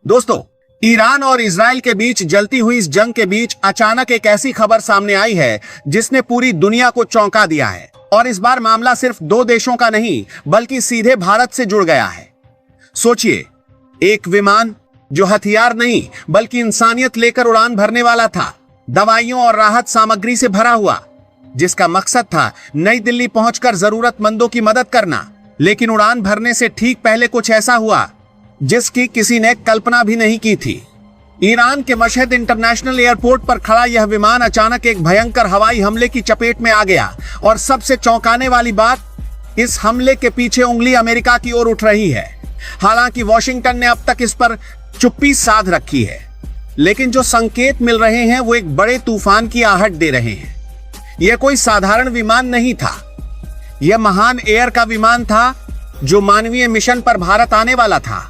दोस्तों, ईरान और इजराइल के बीच जलती हुई इस जंग के बीच अचानक एक ऐसी खबर सामने आई है जिसने पूरी दुनिया को चौंका दिया है। और इस बार मामला सिर्फ दो देशों का नहीं बल्कि सीधे भारत से जुड़ गया है। सोचिए, एक विमान जो हथियार नहीं बल्कि इंसानियत लेकर उड़ान भरने वाला था, दवाइयों और राहत सामग्री से भरा हुआ, जिसका मकसद था नई दिल्ली पहुंचकर जरूरतमंदों की मदद करना। लेकिन उड़ान भरने से ठीक पहले कुछ ऐसा हुआ जिसकी किसी ने कल्पना भी नहीं की थी। ईरान के मशहद इंटरनेशनल एयरपोर्ट पर खड़ा यह विमान अचानक एक भयंकर हवाई हमले की चपेट में आ गया। और सबसे चौंकाने वाली बात, इस हमले के पीछे उंगली अमेरिका की ओर उठ रही है। हालांकि वॉशिंगटन ने अब तक इस पर चुप्पी साध रखी है, लेकिन जो संकेत मिल रहे हैं वो एक बड़े तूफान की आहट दे रहे हैं। यह कोई साधारण विमान नहीं था, यह महान एयर का विमान था जो मानवीय मिशन पर भारत आने वाला था।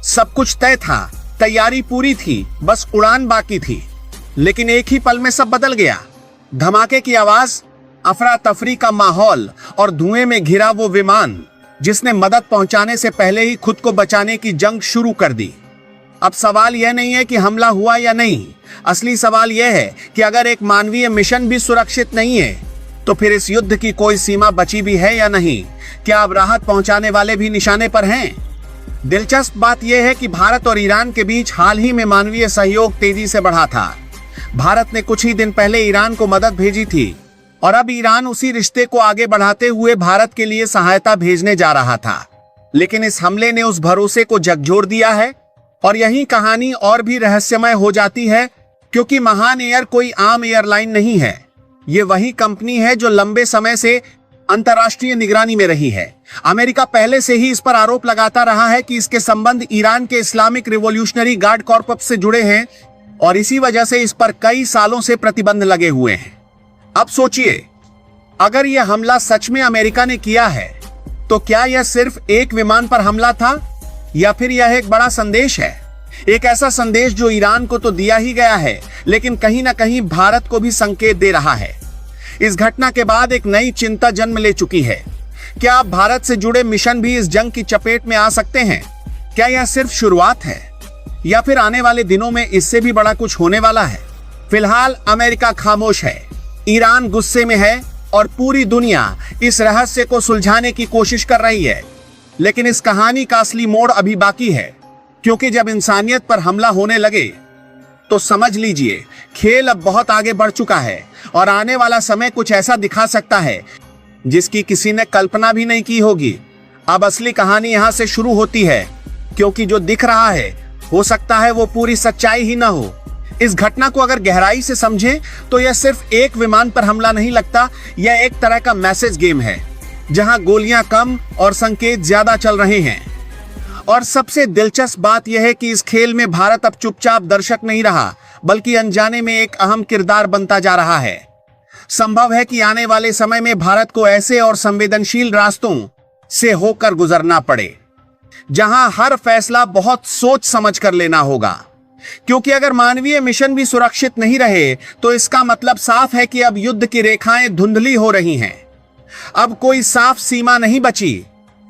सब कुछ तय था, तैयारी पूरी थी, बस उड़ान बाकी थी। लेकिन एक ही पल में सब बदल गया। धमाके की आवाज, अफरा तफरी का माहौल और धुएं में घिरा वो विमान जिसने मदद पहुंचाने से पहले ही खुद को बचाने की जंग शुरू कर दी। अब सवाल यह नहीं है कि हमला हुआ या नहीं, असली सवाल यह है कि अगर एक मानवीय मिशन भी सुरक्षित नहीं है तो फिर इस युद्ध की कोई सीमा बची भी है या नहीं? क्या अब राहत पहुंचाने वाले भी निशाने पर हैं? दिलचस्प बात यह है कि भारत और ईरान के बीच हाल ही में मानवीय सहयोग तेजी से बढ़ा था। भारत ने कुछ ही दिन पहले ईरान को मदद भेजी थी और अब ईरान उसी रिश्ते को आगे बढ़ाते हुए भारत के लिए सहायता भेजने जा रहा था। लेकिन इस हमले ने उस भरोसे को झकझोर दिया है और यही कहानी और भी रहस्यमय हो जाती है, क्योंकि महान एयर कोई आम एयरलाइन नहीं है। ये वही कंपनी है जो लंबे समय से अंतर्राष्ट्रीय निगरानी में रही है। अमेरिका पहले से ही इस पर आरोप लगाता रहा है कि इसके संबंध ईरान के इस्लामिक रिवॉल्यूशनरी गार्ड कॉर्प्स से जुड़े हैं और इसी वजह से इस पर कई सालों से प्रतिबंध लगे हुए हैं। अब सोचिए, अगर यह हमला सच में अमेरिका ने किया है तो क्या यह सिर्फ एक विमान पर हमला था या फिर यह एक बड़ा संदेश है? एक ऐसा संदेश जो ईरान को तो दिया ही गया है, लेकिन कहीं ना कहीं भारत को भी संकेत दे रहा है। इस घटना के बाद एक नई चिंता जन्म ले चुकी है। क्या अब भारत से जुड़े मिशन भी इस जंग की चपेट में आ सकते हैं? क्या यह सिर्फ शुरुआत है या फिर आने वाले दिनों में इससे भी बड़ा कुछ होने वाला है? फिलहाल अमेरिका खामोश है, ईरान गुस्से में है और पूरी दुनिया इस रहस्य को सुलझाने की कोशिश कर रही है। लेकिन इस कहानी का असली मोड़ अभी बाकी है, क्योंकि जब इंसानियत पर हमला होने लगे तो समझ लीजिए खेल अब बहुत आगे बढ़ चुका है और आने वाला समय कुछ ऐसा दिखा सकता है जिसकी किसी ने कल्पना भी नहीं की होगी। अब असली कहानी यहां से शुरू होती है, क्योंकि जो दिख रहा है हो सकता है वो पूरी सच्चाई ही ना हो। इस घटना को अगर गहराई से समझें तो यह सिर्फ एक विमान पर हमला नहीं लगता, यह एक तरह का मैसेज गेम है जहां गोलियां कम और संकेत ज्यादा चल रहे हैं। और सबसे दिलचस्प बात यह है कि इस खेल में भारत अब चुपचाप दर्शक नहीं रहा, बल्कि अनजाने में एक अहम किरदार बनता जा रहा है। संभव है कि आने वाले समय में भारत को ऐसे और संवेदनशील रास्तों से होकर गुजरना पड़े जहां हर फैसला बहुत सोच समझ कर लेना होगा। क्योंकि अगर मानवीय मिशन भी सुरक्षित नहीं रहे तो इसका मतलब साफ है कि अब युद्ध की रेखाएं धुंधली हो रही हैं। अब कोई साफ सीमा नहीं बची।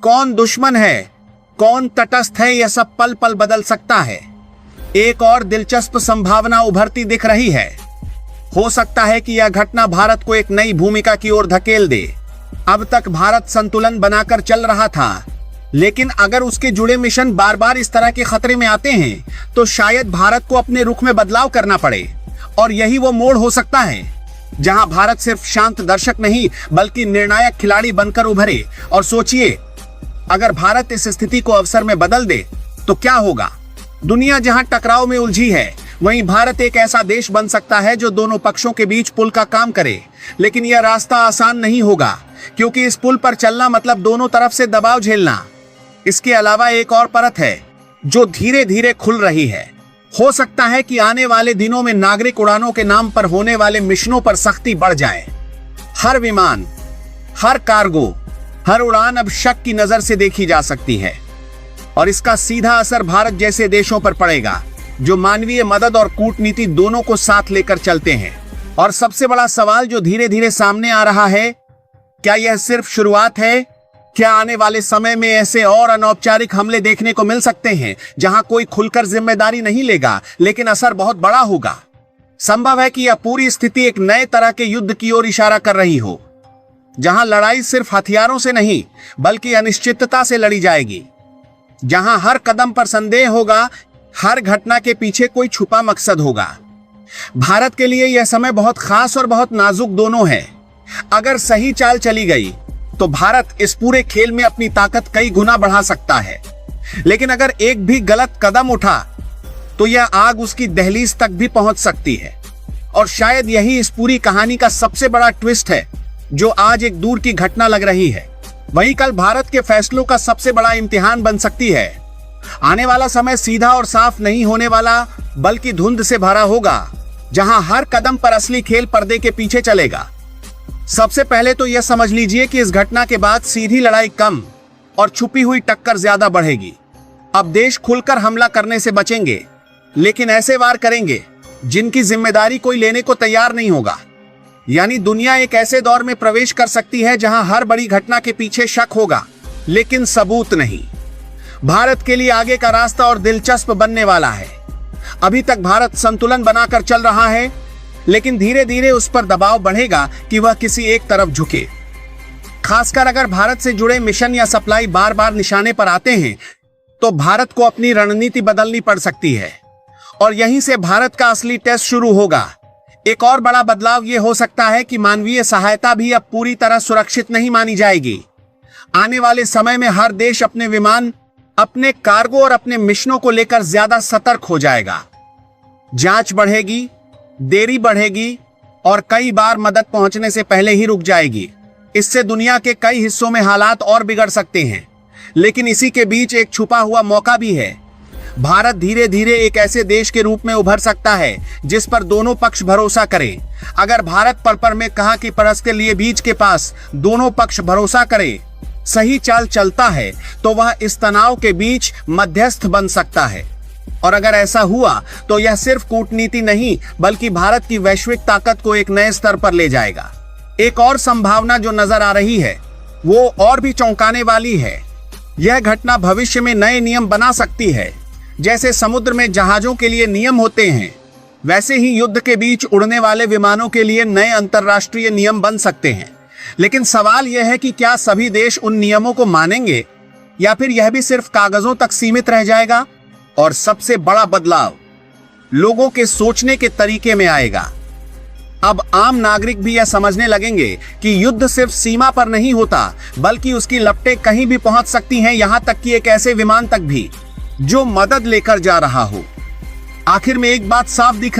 कौन दुश्मन है, कौन तटस्थ है, यह सब पल पल बदल सकता है। एक और दिलचस्प संभावना उभरती दिख रही है। हो सकता है कि यह घटना भारत को एक नई भूमिका की ओर धकेल दे। अब तक भारत संतुलन बनाकर चल रहा था, लेकिन अगर उसके जुड़े मिशन बार बार इस तरह के खतरे में आते हैं तो शायद भारत को अपने रुख में बदलाव करना पड़े। और यही वो मोड़ हो सकता है जहां भारत सिर्फ शांत दर्शक नहीं बल्कि निर्णायक खिलाड़ी बनकर उभरे। और सोचिए, अगर भारत इस स्थिति को अवसर में बदल दे तो क्या होगा? दुनिया जहां टकराव में उलझी है, वहीं भारत एक ऐसा देश बन सकता है जो दोनों पक्षों के बीच पुल का काम करे। लेकिन यह रास्ता आसान नहीं होगा, क्योंकि इस पुल पर चलना मतलब दोनों तरफ से दबाव झेलना। इसके अलावा एक और परत है जो धीरे धीरे खुल रही है। हो सकता है कि आने वाले दिनों में नागरिक उड़ानों के नाम पर होने वाले मिशनों पर सख्ती बढ़ जाए। हर विमान, हर कार्गो, हर उड़ान अब शक की नजर से देखी जा सकती है और इसका सीधा असर भारत जैसे देशों पर पड़ेगा जो मानवीय मदद और कूटनीति दोनों को साथ लेकर चलते हैं। और सबसे बड़ा सवाल जो धीरे धीरे सामने आ रहा है, क्या यह सिर्फ शुरुआत है क्या आने वाले समय में ऐसे और अनौपचारिक हमले देखने को मिल सकते हैं जहां कोई खुलकर जिम्मेदारी नहीं लेगा लेकिन असर बहुत बड़ा होगा? संभव है कि यह पूरी स्थिति एक नए तरह के युद्ध की ओर इशारा कर रही हो, जहां लड़ाई सिर्फ हथियारों से नहीं बल्कि अनिश्चितता से लड़ी जाएगी, जहां हर कदम पर संदेह होगा, हर घटना के पीछे कोई छुपा मकसद होगा। भारत के लिए यह समय बहुत खास और बहुत नाजुक दोनों है। अगर सही चाल चली गई तो भारत इस पूरे खेल में अपनी ताकत कई गुना बढ़ा सकता है, लेकिन अगर एक भी गलत कदम उठा तो यह आग उसकी दहलीज तक भी पहुंच सकती है। और शायद यही इस पूरी कहानी का सबसे बड़ा ट्विस्ट है, जो आज एक दूर की घटना लग रही है, वही कल भारत के फैसलों का सबसे बड़ा इम्तिहान बन सकती है। आने वाला समय सीधा और साफ नहीं होने वाला, बल्कि धुंध से भरा होगा, जहां हर कदम पर असली खेल पर्दे के पीछे चलेगा। सबसे पहले तो यह समझ लीजिए कि इस घटना के बाद सीधी लड़ाई कम और छुपी हुई टक्कर ज्यादा बढ़ेगी। अब देश खुलकर हमला करने से बचेंगे, लेकिन ऐसे वार करेंगे जिनकी जिम्मेदारी कोई लेने को तैयार नहीं होगा। यानी दुनिया एक ऐसे दौर में प्रवेश कर सकती है जहां हर बड़ी घटना के पीछे शक होगा, लेकिन सबूत नहीं। भारत के लिए आगे का रास्ता और दिलचस्प बनने वाला है। अभी तक भारत संतुलन बनाकर चल रहा है, लेकिन धीरे धीरे उस पर दबाव बढ़ेगा कि वह किसी एक तरफ झुके। खासकर अगर भारत से जुड़े मिशन या सप्लाई बार बार निशाने पर आते हैं, तो भारत को अपनी रणनीति बदलनी पड़ सकती है। और यहीं से भारत का असली टेस्ट शुरू होगा। एक और बड़ा बदलाव यह हो सकता है कि मानवीय सहायता भी अब पूरी तरह सुरक्षित नहीं मानी जाएगी। आने वाले समय में हर देश अपने विमान, अपने कार्गो और अपने मिशनों को लेकर ज्यादा सतर्क हो जाएगा। जांच बढ़ेगी, देरी बढ़ेगी और कई बार मदद पहुंचने से पहले ही रुक जाएगी। इससे दुनिया के कई हिस्सों में हालात और बिगड़ सकते हैं। लेकिन इसी के बीच एक छुपा हुआ मौका भी है। भारत धीरे धीरे एक ऐसे देश के रूप में उभर सकता है जिस पर दोनों पक्ष भरोसा करें। अगर भारत पर में कहा कि परस के लिए बीच के पास दोनों पक्ष भरोसा करें, सही चाल चलता है तो वह इस तनाव के बीच मध्यस्थ बन सकता है। और अगर ऐसा हुआ तो यह सिर्फ कूटनीति नहीं बल्कि भारत की वैश्विक ताकत को एक नए स्तर पर ले जाएगा। एक और संभावना जो नजर आ रही है वो और भी चौंकाने वाली है। यह घटना भविष्य में नए नियम बना सकती है। जैसे समुद्र में जहाजों के लिए नियम होते हैं, वैसे ही युद्ध के बीच उड़ने वाले विमानों के लिए नए अंतर्राष्ट्रीय नियम बन सकते हैं। लेकिन सवाल यह है कि क्या सभी देश उन नियमों को मानेंगे या फिर यह भी सिर्फ कागजों तक सीमित रह जाएगा। और सबसे बड़ा बदलाव लोगों के सोचने के तरीके में आएगा। अब आम नागरिक भी यह समझने लगेंगे कि युद्ध सिर्फ सीमा पर नहीं होता, बल्कि उसकी लपटें कहीं भी पहुंच सकती हैं, यहां तक कि एक ऐसे विमान तक भी जो मदद लेकर जा रहा हो। आखिर में एक बात साफ दिख